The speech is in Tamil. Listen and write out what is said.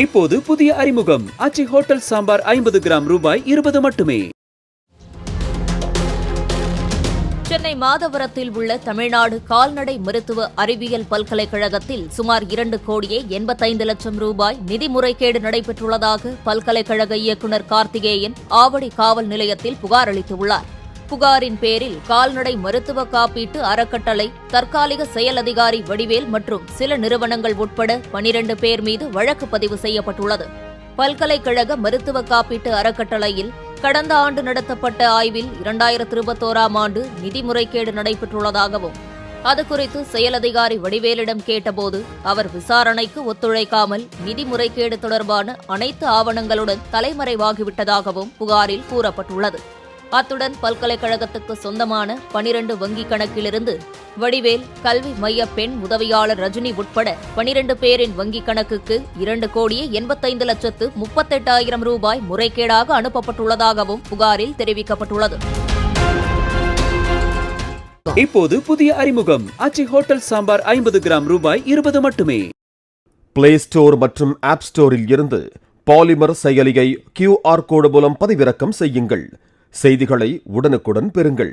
இப்போது புதிய அறிமுகம் ஆச்சி ஹோட்டல் சாம்பார் 50 கிராம் ரூபாய் 20 மட்டுமே. சென்னை மாதவரத்தில் உள்ள தமிழ்நாடு கால்நடை மருத்துவ அறிவியல் பல்கலைக்கழகத்தில் சுமார் 2 கோடியே 85 லட்சம் ரூபாய் நிதி முறைகேடு நடைபெற்றுள்ளதாக பல்கலைக்கழக இயக்குநர் கார்த்திகேயன் ஆவடி காவல் நிலையத்தில் புகார் அளித்துள்ளார். புகாரின் பேரில் கால்நடை மருத்துவ காப்பீட்டு அறக்கட்டளை, தற்காலிக செயல் அதிகாரி வடிவேல் மற்றும் சில நிறுவனங்கள் உட்பட 12 பேர் மீது வழக்கு பதிவு செய்யப்பட்டுள்ளது. பல்கலைக்கழக மருத்துவ காப்பீட்டு அறக்கட்டளையில் கடந்த ஆண்டு நடத்தப்பட்ட ஆய்வில் 2021ஆம் ஆண்டு நிதி முறைகேடு நடைபெற்றுள்ளதாகவும், அதுகுறித்து செயல் அதிகாரி வடிவேலிடம் கேட்டபோது அவர் விசாரணைக்கு ஒத்துழைக்காமல் நிதி முறைகேடு தொடர்பான அனைத்து ஆவணங்களுடன் தலைமறைவாகிவிட்டதாகவும் புகாரில் கூறப்பட்டுள்ளது. அத்துடன் பல்கலைக்கழகத்துக்கு சொந்தமான 12 வங்கிக் கணக்கிலிருந்து வடிவேல், கல்வி மைய பெண் உதவியாளர் ரஜினி உட்பட 12 பேரின் வங்கிக் கணக்குக்கு 2 கோடியே 85 லட்சத்து 38,000 ரூபாய் முறைகேடாக அனுப்பப்பட்டுள்ளதாகவும் புகாரில் தெரிவிக்கப்பட்டுள்ளது. இப்போது புதிய அறிமுகம் ஆச்சி ஹோட்டல் சாம்பார் 50 கிராம் ரூபாய் 20 மட்டுமே. பிளே ஸ்டோர் மற்றும் ஆப் ஸ்டோரில் இருந்து பாலிமர் செயலியை QR கோடு மூலம் பதிவிறக்கம் செய்யுங்கள். செய்திகளை உடனுக்குடன் பெறுங்கள்.